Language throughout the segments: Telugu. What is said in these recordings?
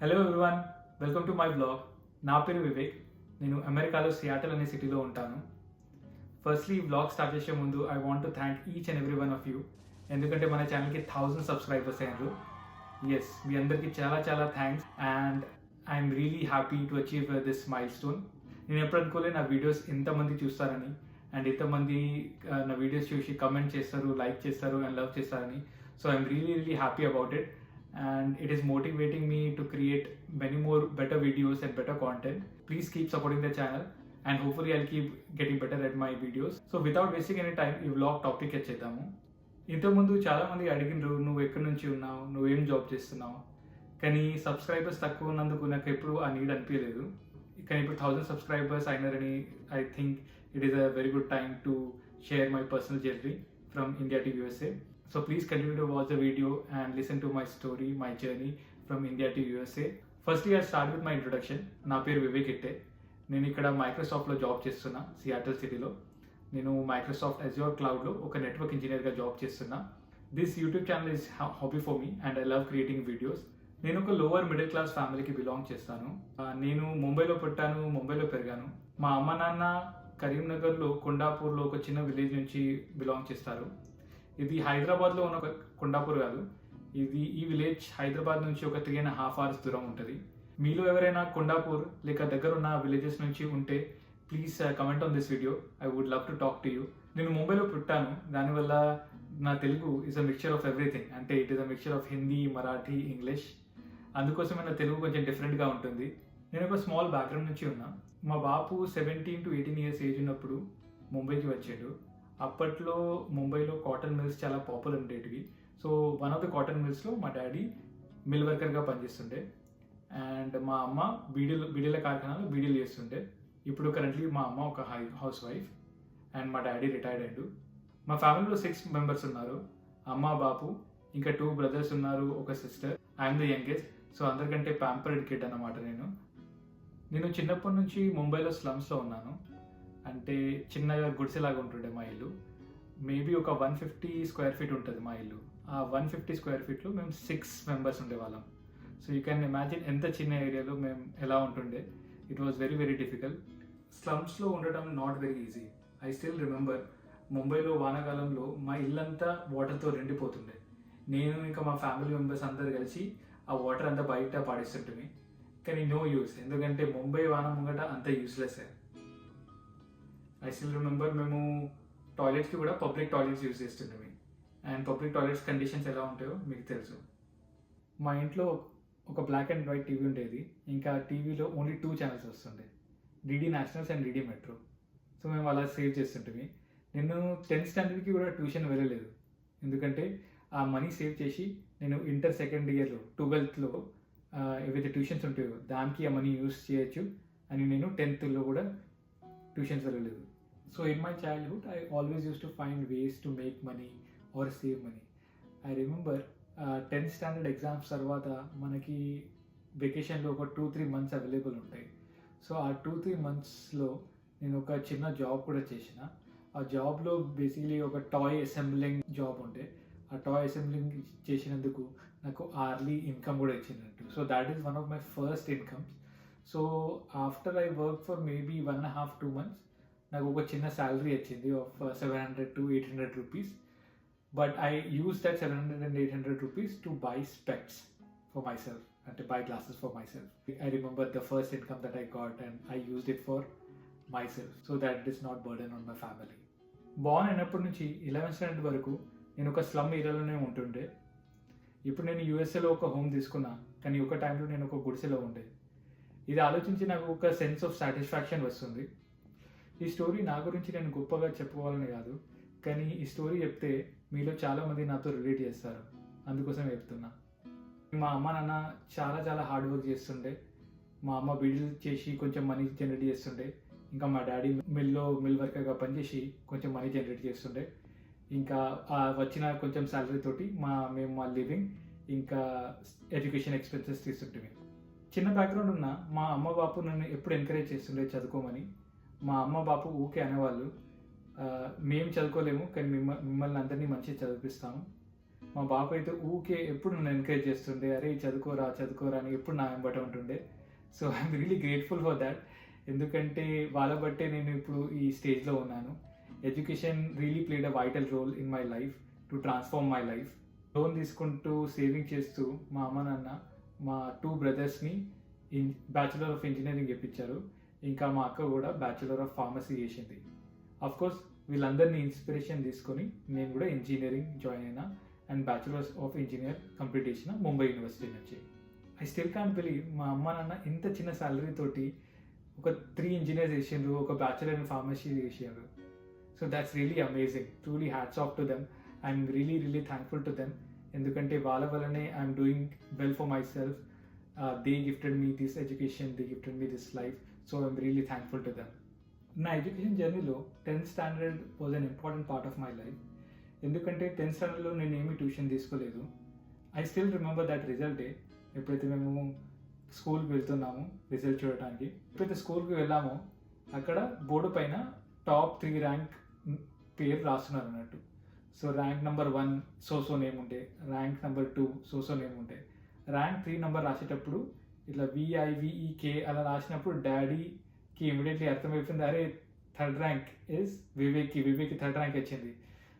Hello everyone, welcome to my blog. నా పేరు వివేక్. నేను అమెరికాలో సియాటల్ అనే సిటీలో ఉంటాను. ఫస్ట్లీ బ్లాగ్ స్టార్ట్ చేసే ముందు I want to thank each and every one of you. ఎందుకంటే మన ఛానల్కి 1000 సబ్స్క్రైబర్స్ అయ్యారు. ఎస్, మీ అందరికీ చాలా చాలా thanks and I'm really happy to achieve this mile stone. నేను ఎప్పుడు అనుకోలే నా వీడియోస్ ఎంతమంది చూస్తారని అండ్ ఎంతమంది నా వీడియోస్ చూసి కమెంట్ చేస్తారు, లైక్ చేస్తారు అండ్ లవ్ చేస్తారని. So I'm really happy about it. And it is motivating me to create many more better videos and better content. Please keep supporting the channel and hopefully I'll keep getting better at my videos. So without wasting any time, ఈ vlog టాపిక్ వచ్చేద్దాము. ఇంతకుముందు చాలామంది అడిగినారు, నువ్వు ఎక్కడి నుంచి ఉన్నావు, నువ్వేం జాబ్ చేస్తున్నావు. కానీ సబ్స్క్రైబర్స్ తక్కువ ఉన్నందుకు నాకు ఎప్పుడు ఆ నీడ్ అనిపించలేదు. కానీ ఇప్పుడు 1000 సబ్స్క్రైబర్స్ అయినారని I think it is a very good time to share my personal journey from India to USA. So please continue to watch the video and listen to my story, my journey from India to USA. Firstly, I'll start with my introduction. నా పేరు వివేక్ ఇట్టే. నేను ఇక్కడ మైక్రోసాఫ్ట్లో జాబ్ చేస్తున్నా, సియాటల్ సిటీలో. నేను మైక్రోసాఫ్ట్ అజ్యూర్ క్లౌడ్లో ఒక నెట్వర్క్ ఇంజనీర్గా జాబ్ చేస్తున్నా. This YouTube channel is hobby for me and I love creating videos. నేను ఒక లోవర్ మిడిల్ క్లాస్ ఫ్యామిలీకి బిలాంగ్ చేస్తాను. నేను ముంబైలో పుట్టాను, ముంబైలో పెరిగాను. మా అమ్మ నాన్న కరీంనగర్లో కొండాపూర్లో ఒక చిన్న విలేజ్ నుంచి బిలాంగ్ చేస్తారు. ఇది హైదరాబాద్లో ఉన్న ఒక కొండాపూర్ కాదు, ఈ విలేజ్ హైదరాబాద్ నుంచి ఒక 3.5 hours దూరం ఉంటుంది. మీలో ఎవరైనా కొండాపూర్ లేక దగ్గర ఉన్న విలేజెస్ నుంచి ఉంటే please comment on this video. I would love to talk to you. నేను ముంబైలో పుట్టాను, దానివల్ల నా Telugu is a mixture of everything. అంటే it is a mixture of Hindi, Marathi, English. అందుకోసమే నా తెలుగు కొంచెం డిఫరెంట్గా ఉంటుంది. నేను ఒక స్మాల్ బ్యాక్గ్రౌండ్ నుంచి ఉన్నా. మా బాపు 17 to 18 years ఏజ్ ఉన్నప్పుడు ముంబైకి వచ్చాడు. అప్పట్లో ముంబైలో కాటన్ మిల్స్ చాలా పాపులర్ ఉండేటివి. So one of the cotton మిల్స్లో మా డాడీ మిల్ వర్కర్గా పనిచేస్తుండే అండ్ మా అమ్మ బీడీల కార్ఖానాలో బీడీలు చేస్తుండే. ఇప్పుడు కరెంట్లీ మా అమ్మ ఒక హౌస్ వైఫ్ అండ్ మా డాడీ రిటైర్డ్ అయ్యాడు. మా ఫ్యామిలీలో 6 members ఉన్నారు. అమ్మ, బాపు, ఇంకా 2 brothers ఉన్నారు, ఒక sister. I'm the youngest. So అందరికంటే ప్యాంపర్డ్ కిడ్ అన్నమాట. నేను చిన్నప్పటి నుంచి ముంబైలో స్లమ్స్లో ఉన్నాను. అంటే చిన్నగా గుడిసెలాగా ఉంటుండే మా ఇల్లు. మేబీ ఒక 150 square feet ఉంటుంది మా ఇల్లు. ఆ 150 square feetలో మేము 6 members ఉండేవాళ్ళం. సో యూ క్యాన్ ఇమాజిన్ ఎంత చిన్న ఏరియాలో మేము ఎలా ఉంటుండే. It was very difficult. స్లమ్స్లో ఉండటం not very easy. I still remember ముంబైలో వానాకాలంలో మా ఇల్లంతా వాటర్తో నిండిపోతుండే. నేను ఇంకా మా ఫ్యామిలీ మెంబర్స్ అందరు కలిసి ఆ వాటర్ అంతా బయట పాడేస్తుంటుంది. కానీ నో యూస్, ఎందుకంటే ముంబై వాన ముంగట అంత యూస్లెస్. ఐ స్టిల్ రిమెంబర్ మేము టాయిలెట్స్కి కూడా పబ్లిక్ టాయిలెట్స్ యూజ్ చేస్తుండేవి అండ్ పబ్లిక్ టాయిలెట్స్ కండిషన్స్ ఎలా ఉంటాయో మీకు తెలుసు. మా ఇంట్లో ఒక బ్లాక్ అండ్ వైట్ టీవీ ఉండేది. ఇంకా టీవీలో ఓన్లీ 2 channels వస్తుండే, DD nationals and DD metro. So మేము అలా సేవ్ చేస్తుంటే నేను 10th standardకి కూడా ట్యూషన్ వెళ్ళలేదు. ఎందుకంటే ఆ మనీ సేవ్ చేసి నేను ఇంటర్ సెకండ్ ఇయర్లో 12thలో ఏవైతే ట్యూషన్స్ ఉంటాయో దానికి ఆ మనీ యూస్ చేయొచ్చు అని నేను 10thలో కూడా ట్యూషన్స్ వెళ్ళలేదు. So in my childhood, I always used to find ways to make money or save money. I remember 10th standard exams తర్వాత మనకి వెకేషన్లో ఒక 2-3 months అవైలబుల్ ఉంటాయి. సో ఆ 2-3 monthsలో నేను ఒక చిన్న జాబ్ కూడా చేసిన. ఆ జాబ్లో బేసిక్లీ ఒక టాయ్ అసెంబ్లింగ్ జాబ్ ఉంటే ఆ టాయ్ అసెంబ్లింగ్ చేసినందుకు నాకు అర్లీ ఇన్కమ్ కూడా ఇచ్చినట్టు. So that is one of my first incomes. So after I work for maybe 1.5-2 months నాకు ఒక చిన్న శాలరీ వచ్చింది of 700 to 800 rupees. But I use that 700 and 800 rupees to buy specs for my self, అంటే buy glasses for my self. I remember the first income that I got and I used it for my self so that it is not burden on my family. Born అయినప్పటి నుంచి 11th standard వరకు నేను ఒక స్లమ్ ఏరియాలోనే ఉంటుండే. ఇప్పుడు నేను యూఎస్ఏలో ఒక హోమ్ తీసుకున్నా, కానీ ఒక టైంలో నేను ఒక గుడిసెలో ఉండే. ఇది ఆలోచించి నాకు ఒక సెన్స్ ఆఫ్ సాటిస్ఫాక్షన్ వస్తుంది. ఈ స్టోరీ నా గురించి నేను గొప్పగా చెప్పుకోవాలని కాదు, కానీ ఈ స్టోరీ చెప్తే మీలో చాలామంది నాతో రిలేట్ చేస్తారు, అందుకోసం చెప్తున్నా. మా అమ్మ నాన్న చాలా హార్డ్ వర్క్ చేస్తుండే. మా అమ్మ బీడీలు చేసి కొంచెం మనీ జనరేట్ చేస్తుండే. ఇంకా మా డాడీ మిల్ వర్కర్గా పనిచేసి కొంచెం మనీ జనరేట్ చేస్తుండే. ఇంకా వచ్చిన కొంచెం శాలరీ తోటి మేము మా లివింగ్ ఇంకా ఎడ్యుకేషన్ ఎక్స్పెన్సెస్ తీసుకుంటే. చిన్న బ్యాక్గ్రౌండ్ ఉన్న మా అమ్మ బాపు నన్ను ఎప్పుడు ఎంకరేజ్ చేస్తుండే చదువుకోమని. మా అమ్మ బాపు ఊకే అనేవాళ్ళు, మేము చదువుకోలేము కానీ మిమ్మల్ని అందరినీ మంచిగా చదివిస్తాము. మా బాబు అయితే ఊకే ఎప్పుడు నన్ను ఎంకరేజ్ చేస్తుండే, అరే చదువుకోరా చదువుకోరా అని ఎప్పుడు నా వెంబట ఉంటుండే. So I'm really grateful for that. ఎందుకంటే వాళ్ళ బట్టే నేను ఇప్పుడు ఈ స్టేజ్లో ఉన్నాను. Education really played a vital role in my life to transform my life. Loan తీసుకుంటూ సేవింగ్ చేస్తూ మా అమ్మ నాన్న మా 2 బ్రదర్స్ని బ్యాచులర్ ఆఫ్ ఇంజనీరింగ్ చెప్పించారు. ఇంకా మా అక్క కూడా బ్యాచులర్ ఆఫ్ ఫార్మసీ చేసింది. అఫ్ కోర్స్ వీళ్ళందరినీ ఇన్స్పిరేషన్ తీసుకొని నేను కూడా ఇంజనీరింగ్ జాయిన్ అయినా and bachelors of engineer complete చేసిన ముంబై యూనివర్సిటీ నుంచి. ఐ స్టిల్ కాంట్ బిలీవ్ మా అమ్మ నాన్న ఇంత చిన్న సాలరీ తోటి ఒక 3 ఇంజనీర్స్ చేసిండ్రు, ఒక బ్యాచులర్ ఇన్ ఫార్మసీ చేసిండ్రు. So that's really amazing. Truly hats off to them. I'm really thankful to them. ఎందుకంటే వాళ్ళ వల్లనే I'm doing well for my self. They gifted me this education, they gifted me this life. So I'm really thankful to them. నా ఎడ్యుకేషన్ జర్నీలో 10th standard was an important part of my life. ఎందుకంటే 10th స్టాండర్డ్లో నేను ఏమీ ట్యూషన్ తీసుకోలేదు. I still remember that result day. ఎప్పుడైతే మేము స్కూల్కి వెళ్తున్నామో రిజల్ట్ చూడటానికి, ఎప్పుడైతే స్కూల్కి వెళ్ళామో అక్కడ బోర్డు పైన టాప్ 3 ర్యాంక్ పేరు రాస్తున్నారు అన్నట్టు. So rank number 1 so name ఉంటే, ర్యాంక్ నెంబర్ 2 సో నేమ్ ఉంటే, ర్యాంక్ 3 నెంబర్ రాసేటప్పుడు ఇట్లా VIVEK అలా రాసినప్పుడు డాడీకి ఇమీడియట్లీ అర్థమైపోయింది, అరే థర్డ్ ర్యాంక్ ఇస్ వివేక్కి థర్డ్ ర్యాంక్ వచ్చింది.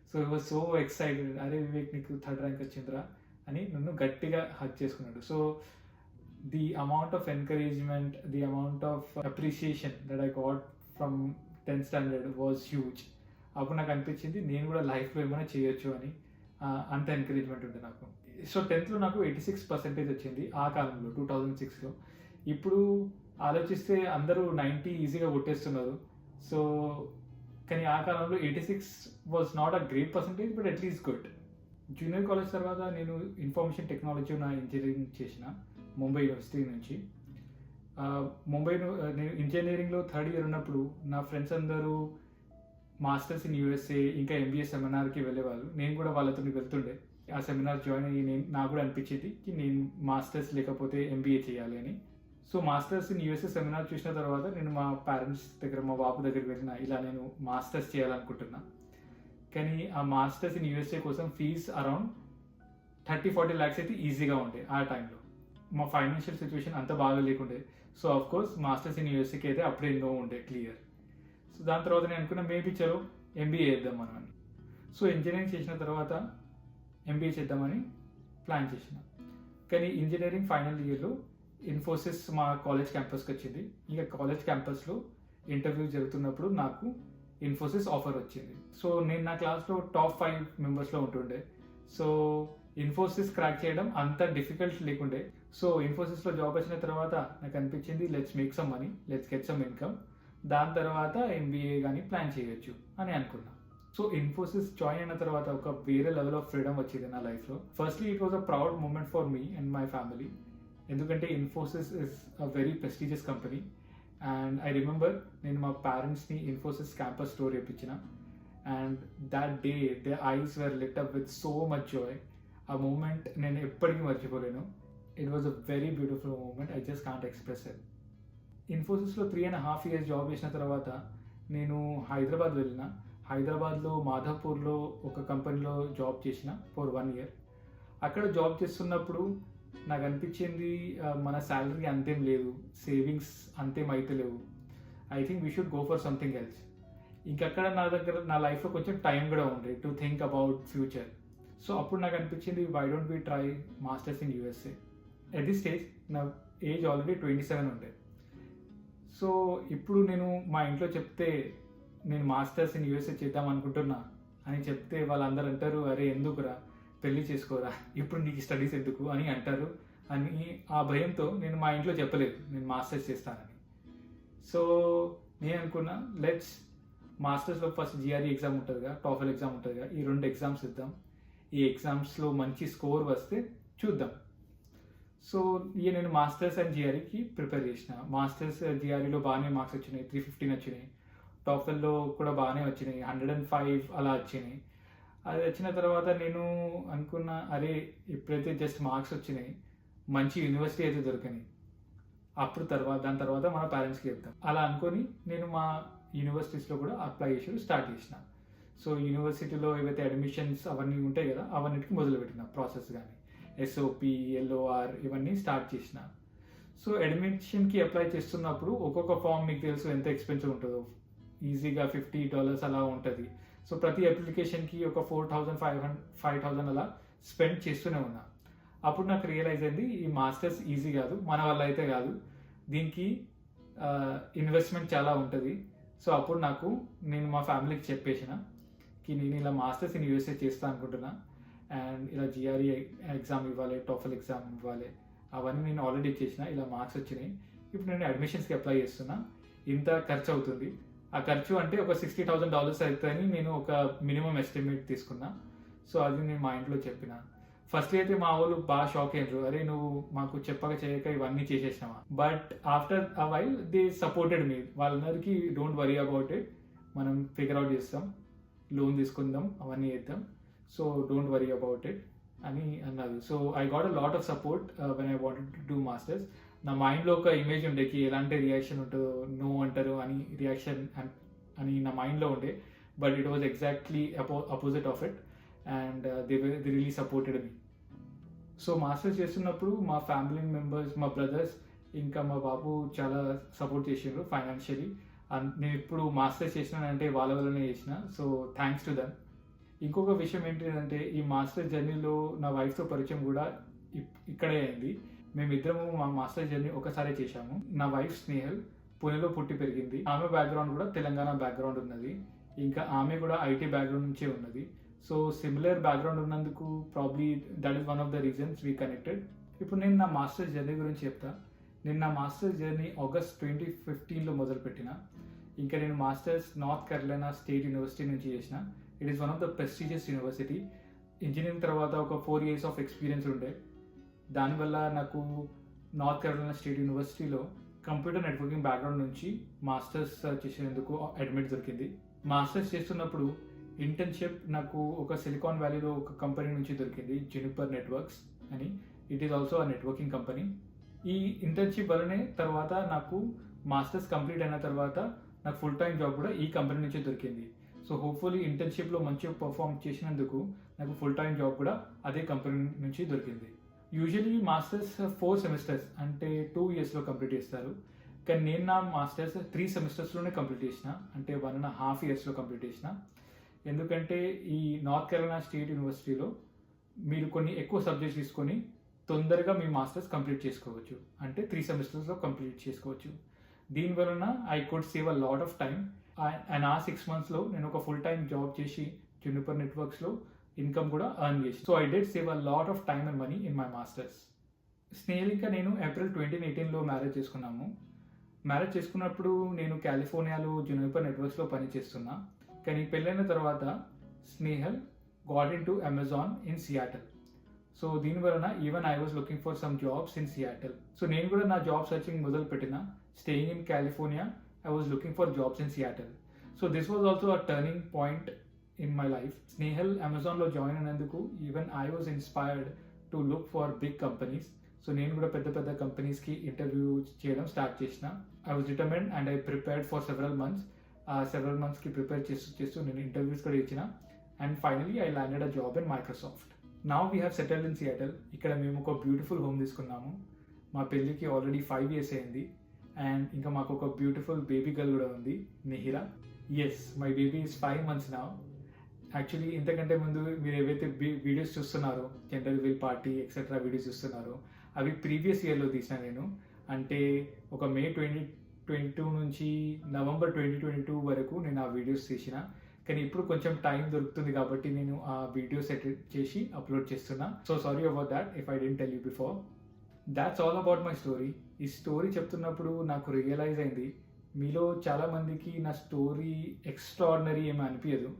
So he was so excited, అరే వివేక్ నీకు థర్డ్ ర్యాంక్ వచ్చిందిరా అని నన్ను గట్టిగా హక్ చేసుకున్నాడు. So the amount of encouragement, the amount of appreciation that I got from 10th standard was huge. అప్పుడు నాకు అనిపించింది నేను కూడా లైఫ్లో ఏమైనా చేయొచ్చు అని. అంత ఎంకరేజ్మెంట్ ఉంది నాకు. సో 10thలో నాకు 86% వచ్చింది ఆ కాలంలో, 2006లో. ఇప్పుడు ఆలోచిస్తే అందరూ 90 ఈజీగా కొట్టేస్తున్నారు. సో కానీ ఆ కాలంలో 86 was not a great percentage, but at least good. Junior college తర్వాత నేను ఇన్ఫర్మేషన్ టెక్నాలజీ నా ఇంజనీరింగ్ చేసిన ముంబై యూనివర్సిటీ నుంచి. నేను ఇంజనీరింగ్లో 3rd ఇయర్ ఉన్నప్పుడు నా ఫ్రెండ్స్ అందరూ మాస్టర్స్ ఇన్ USA ఇంకా MBA సెమినార్కి వెళ్ళేవాళ్ళు. నేను కూడా వాళ్ళతో వెళ్తుండే. ఆ సెమినార్ జాయిన్ అయ్యి నాకు కూడా అనిపించేది कि నేను మాస్టర్స్ లేకపోతే MBA చేయాలి అని. So masters in USA seminar చూసిన తర్వాత నేను మా పేరెంట్స్ దగ్గర, మా బాబు దగ్గరికి వెళ్ళిన, ఇలా నేను మాస్టర్స్ చేయాలనుకుంటున్నా. కానీ ఆ మాస్టర్స్ ఇన్ USA కోసం ఫీజ్ అరౌండ్ 30-40 lakhs అయితే ఈజీగా ఉండే ఆ టైంలో. మా ఫైనాన్షియల్ సిచ్యువేషన్ అంత బాగా లేకుండే. So of course masters in USAకి అయితే అప్పుడే నో ఉండే క్లియర్. సో దాని తర్వాత నేను అనుకున్నా మేబీ చలో MBA చేద్దాం మనం అని. సో ఇంజనీరింగ్ చేసిన తర్వాత MBA చేద్దామని ప్లాన్ చేసిన. కానీ ఇంజనీరింగ్ ఫైనల్ ఇయర్లో ఇన్ఫోసిస్ మా కాలేజ్ క్యాంపస్కి వచ్చింది. ఇంకా కాలేజ్ క్యాంపస్లో ఇంటర్వ్యూ జరుగుతున్నప్పుడు నాకు ఇన్ఫోసిస్ ఆఫర్ వచ్చింది. సో నేను నా క్లాస్లో టాప్ 5 మెంబర్స్లో ఉంటుండే. సో ఇన్ఫోసిస్ క్రాక్ చేయడం అంత డిఫికల్ట్ లేకుండే. సో ఇన్ఫోసిస్లో జాబ్ వచ్చిన తర్వాత నాకు అనిపించింది let's make some money, let's get some income, దాని తర్వాత MBA కానీ ప్లాన్ చేయొచ్చు అని అనుకున్నా. సో ఇన్ఫోసిస్ జాయిన్ అయిన తర్వాత ఒక వేరే లెవెల్ ఆఫ్ ఫ్రీడమ్ వచ్చింది నా లైఫ్లో. Firstly it was a proud moment for me and my family. ఎందుకంటే Infosys is a very prestigious company. And I remember నేను మా పేరెంట్స్ని ఇన్ఫోసిస్ క్యాంపస్ టూర్ చేయించిన. And that day the eyes were lit up with so much joy. ఆ మూమెంట్ నేను ఎప్పటికీ మర్చిపోలేను. It was a very beautiful moment. I just can't express it. ఇన్ఫోసిస్లో 3.5 years జాబ్ చేసిన తర్వాత నేను హైదరాబాద్ వెళ్ళిన. హైదరాబాద్లో మాధాపూర్లో ఒక కంపెనీలో జాబ్ చేసిన ఫర్ 1 year. అక్కడ జాబ్ చేస్తున్నప్పుడు నాకు అనిపించింది మన శాలరీ అంతేం లేదు, సేవింగ్స్ అంతేం అయితే లేవు. I think we should go for something else. ఇంకక్కడ నా లైఫ్లో కొంచెం టైం కూడా ఉండే to think about future. So అప్పుడు నాకు అనిపించింది why don't be try masters in USA. At this stage నా ఏజ్ ఆల్రెడీ 27 ఉండే. సో ఇప్పుడు నేను మా ఇంట్లో చెప్తే నేను మాస్టర్స్ ఇన్ USA చేద్దాం అనుకుంటున్నా అని చెప్తే వాళ్ళందరూ అంటారు, అరే ఎందుకురా పెళ్ళి చేసుకోరా, ఇప్పుడు నీకు స్టడీస్ ఎందుకు అని అంటారు అని. ఆ భయంతో నేను మా ఇంట్లో చెప్పలేదు నేను మాస్టర్స్ చేస్తానని. సో నేను అనుకున్నా లెట్స్ మాస్టర్స్లో ఫస్ట్ GRE ఎగ్జామ్ ఉంటుందిగా, TOEFL ఎగ్జామ్ ఉంటుందిగా, ఈ 2 ఎగ్జామ్స్ ఇద్దాం. ఈ ఎగ్జామ్స్లో మంచి స్కోర్ వస్తే చూద్దాం. సో నేను మాస్టర్స్ అండ్ GREకి ప్రిపేర్ చేసిన. మాస్టర్స్ GREలో బాగానే మార్క్స్ వచ్చినాయి, 315 వచ్చినాయి. TOEFLలో కూడా బాగానే వచ్చినాయి, 105 అలా వచ్చినాయి. అది వచ్చిన తర్వాత నేను అనుకున్నా అరే ఇప్పుడైతే జస్ట్ మార్క్స్ వచ్చినాయి, మంచి యూనివర్సిటీ అయితే దొరికినాయి, అప్పుడు దాని తర్వాత మన పేరెంట్స్కి చెప్తాం అలా అనుకొని నేను మా యూనివర్సిటీస్లో కూడా అప్లై చేసి స్టార్ట్ చేసిన. సో యూనివర్సిటీలో ఏవైతే అడ్మిషన్స్ అవన్నీ ఉంటాయి కదా, అవన్నిటికి మొదలుపెట్టిన ప్రాసెస్. కానీ ఎస్ఓపి, ఎల్ఓఆర్ ఇవన్నీ స్టార్ట్ చేసిన. సో అడ్మిషన్కి అప్లై చేస్తున్నప్పుడు ఒక్కొక్క ఫామ్ మీకు తెలుసు ఎంత ఎక్స్పెన్సివ్ ఉంటుందో, ఈజీగా $50 అలా ఉంటుంది. సో ప్రతి అప్లికేషన్కి ఒక 4,500 అలా స్పెండ్ చేస్తూనే ఉన్నా. అప్పుడు నాకు రియలైజ్ అయింది, ఈ మాస్టర్స్ ఈజీ కాదు, మన వల్ల అయితే కాదు, దీనికి ఇన్వెస్ట్మెంట్ చాలా ఉంటుంది. సో అప్పుడు నేను మా ఫ్యామిలీకి చెప్పేసిన నేను ఇలా మాస్టర్స్ ఇన్ యూఎస్ఏ చేస్తా అనుకుంటున్నా, అండ్ ఇలా జిఆర్ఈ ఎగ్జామ్ ఇవ్వాలి, టోఫెల్ ఎగ్జామ్ ఇవ్వాలి, అవన్నీ నేను ఆల్రెడీ ఇచ్చేసిన, ఇలా మార్క్స్ వచ్చినాయి. ఇప్పుడు నేను అడ్మిషన్స్కి అప్లై చేస్తున్నా, ఇంత ఖర్చు అవుతుంది. ఆ ఖర్చు అంటే ఒక $60,000 అవుతుందని నేను ఒక మినిమం ఎస్టిమేట్ తీసుకున్నా. సో అది నేను మా ఇంట్లో చెప్పిన. ఫస్ట్ అయితే మా వాళ్ళు బాగా షాక్ అయ్యారు, అరే నువ్వు మాకు చెప్పక చేయక ఇవన్నీ చేసేసినావా. But after a while they supported me. వాళ్ళందరికీ డోంట్ వరీ అబౌట్ ఇట్, మనం ఫిగర్ అవుట్ చేస్తాం, లోన్ తీసుకుందాం, అవన్నీ చేద్దాం, so don't worry about it అని అన్నారు. So I got a lot of support when I wanted to do masters. నా మైండ్లో ఒక ఇమేజ్ ఉండేకి ఎలాంటి రియాక్షన్ ఉంటుందో, నో అంటారు అని రియాక్షన్ అని నా మైండ్లో ఉండే. But it was exactly opposite of it, and they really supported me. So masters చేస్తున్నప్పుడు మా ఫ్యామిలీ మెంబర్స్, మా బ్రదర్స్ ఇంకా మా బాబు చాలా సపోర్ట్ చేసిండ్రు ఫైనాన్షియలీ. నేను ఇప్పుడు మాస్టర్స్ చేసినానంటే వాళ్ళ వల్లనే చేసిన, సో థ్యాంక్స్ టు దెమ్. ఇంకొక విషయం ఏంటంటే ఈ మాస్టర్స్ జర్నీలో నా వైఫ్తో పరిచయం కూడా ఇక్కడే అయింది. మేమిద్దరము మా మాస్టర్స్ జర్నీ ఒకసారి చేశాము. నా వైఫ్ స్నేహల్ పుణెలో పుట్టి పెరిగింది. ఆమె బ్యాక్గ్రౌండ్ కూడా తెలంగాణ బ్యాక్గ్రౌండ్ ఉన్నది, ఇంకా ఆమె కూడా ఐటీ బ్యాక్గ్రౌండ్ నుంచే ఉన్నది. సో సిమిలర్ బ్యాక్గ్రౌండ్ ఉన్నందుకు probably that is one of the reasons we connected. ఇప్పుడు నేను నా మాస్టర్స్ జర్నీ గురించి చెప్తా. నేను నా మాస్టర్స్ జర్నీ August 2015లో మొదలుపెట్టిన. ఇంకా నేను మాస్టర్స్ నార్త్ కెరళైనా స్టేట్ యూనివర్సిటీ నుంచి చేసిన. It is one of the prestigious university. Engineering తర్వాత ఒక 4 years ఆఫ్ ఎక్స్పీరియన్స్ ఉండే. దానివల్ల నాకు నార్త్ కెరళైనా స్టేట్ యూనివర్సిటీలో కంప్యూటర్ నెట్వర్కింగ్ బ్యాక్గ్రౌండ్ నుంచి మాస్టర్స్ చేసేందుకు అడ్మిట్ దొరికింది. మాస్టర్స్ చేస్తున్నప్పుడు ఇంటర్న్షిప్ నాకు ఒక సిలికాన్ వ్యాలీలో ఒక కంపెనీ నుంచి దొరికింది, జెనిపర్ నెట్వర్క్స్ అని. It is also a networking company. ఈ ఇంటర్న్షిప్ వల్లనే తర్వాత నాకు మాస్టర్స్ కంప్లీట్ అయిన తర్వాత నాకు ఫుల్ టైం జాబ్ కూడా ఈ కంపెనీ నుంచి దొరికింది. సో హోప్ఫుల్లీ ఇంటర్న్షిప్లో మంచిగా పర్ఫామ్ చేసినందుకు నాకు ఫుల్ టైం జాబ్ కూడా అదే కంపెనీ నుంచి దొరికింది. యూజువలీ మాస్టర్స్ 4 semesters అంటే 2 yearsలో కంప్లీట్ చేస్తారు. కానీ నేను నా మాస్టర్స్ 3 semestersలోనే కంప్లీట్ చేసిన, అంటే 1.5 yearsలో కంప్లీట్ చేసిన. ఎందుకంటే ఈ నార్త్ కెరళైనా స్టేట్ యూనివర్సిటీలో మీరు కొన్ని ఎక్కువ సబ్జెక్ట్స్ తీసుకొని తొందరగా మీ మాస్టర్స్ కంప్లీట్ చేసుకోవచ్చు, అంటే 3 semestersలో కంప్లీట్ చేసుకోవచ్చు. దీనివలన I could save a lot of time. And ఆ 6 monthsలో నేను ఒక ఫుల్ టైం జాబ్ చేసి జెనిపర్ నెట్వర్క్స్లో ఇన్కమ్ కూడా ఎర్న్ చేసి. So I did save a lot of time and money in my masters. Snehal ఇంకా నేను April 2018లో మ్యారేజ్ చేసుకున్నాము. మ్యారేజ్ చేసుకున్నప్పుడు నేను కాలిఫోర్నియాలో జెనిపర్ నెట్వర్క్స్లో పనిచేస్తున్నా. కానీ పెళ్ళైన తర్వాత Snehal got in to Amazon in Seattle. So దీనివలన even I was looking for some jobs in Seattle. So నేను కూడా నా జాబ్ సర్చింగ్ మొదలు పెట్టిన. Staying in California, I was looking for jobs in Seattle. So this was also a turning point in my life. Snehal అమెజాన్లో జాయిన్ అయినందుకు even I was inspired to look for big companies. So నేను కూడా పెద్ద పెద్ద కంపెనీస్కి ఇంటర్వ్యూ చేయడం స్టార్ట్ చేసిన. I was determined and I prepared for several మంత్స్కి ప్రిపేర్ చేస్తూ నేను ఇంటర్వ్యూస్ కూడా ఇచ్చిన. And finally I landed a job in Microsoft. Now we have settled in Seattle. ఇక్కడ మేము ఒక బ్యూటిఫుల్ హోమ్ తీసుకున్నాము. మా పెళ్ళికి ఆల్రెడీ 5 years అయింది. అండ్ ఇంకా మాకు ఒక బ్యూటిఫుల్ బేబీ గర్ల్ కూడా ఉంది, Nihira. Yes, my baby is 5 months now. Actually ఇంతకంటే ముందు మీరు ఏవైతే వీడియోస్ చూస్తున్నారో, gender reveal party etcetera videos చూస్తున్నారో, అవి ప్రీవియస్ ఇయర్లో తీసిన నేను. అంటే ఒక May 2022 నుంచి November 2022 వరకు నేను ఆ వీడియోస్ తీసిన. కానీ ఇప్పుడు కొంచెం టైం దొరుకుతుంది కాబట్టి నేను ఆ వీడియోస్ ఎడిట్ చేసి అప్లోడ్ చేస్తున్నా. So sorry about that if I didn't tell you before. That's all about my story. ఈ స్టోరీ చెప్తున్నప్పుడు నాకు రియలైజ్ అయింది, మీలో చాలామందికి నా స్టోరీ ఎక్స్ట్రాడినరీ ఏమీ అనిపించదు.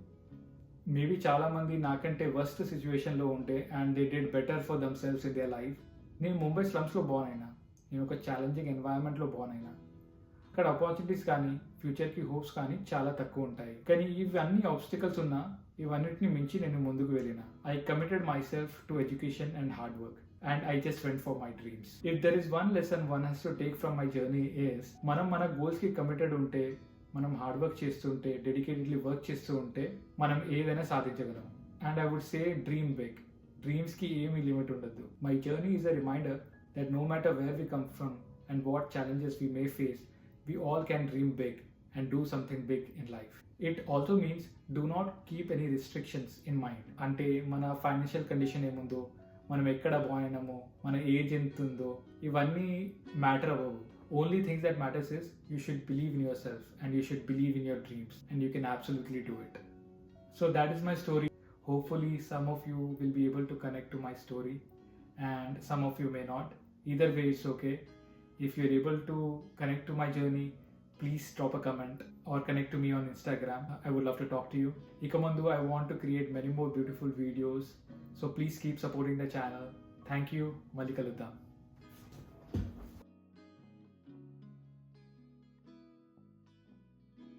మేబీ చాలామంది నాకంటే వర్స్ట్ సిచ్యువేషన్లో ఉంటే and they did better for themselves in their life. నేను ముంబై స్లమ్స్లో బోర్న్ అయినా. నేను ఒక ఛాలెంజింగ్ ఎన్వైరన్మెంట్లో బోర్న్ అయినా. అక్కడ ఆపర్చునిటీస్ కానీ ఫ్యూచర్కి హోప్స్ కానీ చాలా తక్కువ ఉంటాయి. కానీ ఇవన్నీ ఆబ్స్టికల్స్ ఉన్నా ఇవన్నిటిని మించి నేను ముందుకు వెళ్ళిన. I committed my self to education and hard work and I just went for my dreams. If there is one lesson one has to take from my journey is, మనం మన గోల్స్కి కమిటెడ్ ఉంటే మనం హార్డ్ వర్క్ చేస్తుంటే, డెడికేటెడ్లీ వర్క్ చేస్తూ ఉంటే మనం ఏదైనా సాధించగలం. And I would say dream big. డ్రీమ్స్కి ఏమీ లిమిట్ ఉండదు. My journey is a reminder that no matter where we come from and what challenges we may face, we all can dream big and do something big in life. It also means do not keep any restrictions in mind. అంటే మన ఫైనాన్షియల్ కండిషన్ ఏముందో, మనం ఎక్కడ బాగున్నామో, మన ఏజ్ ఎంత ఉందో, ఇవన్నీ మ్యాటర్ అవ్వవు. Only things that matters is you should believe in yourself and you should believe in your dreams and you can absolutely do it. So that is my story. Hopefully some of you will be able to connect to my story and some of you may not. Either way, it's okay. If you're able to connect to my journey, please drop a comment or connect to me on Instagram. I would love to talk to you. Ikamundu, I want to create many more beautiful videos. So please keep supporting the channel. Thank you. Malli kaluddam.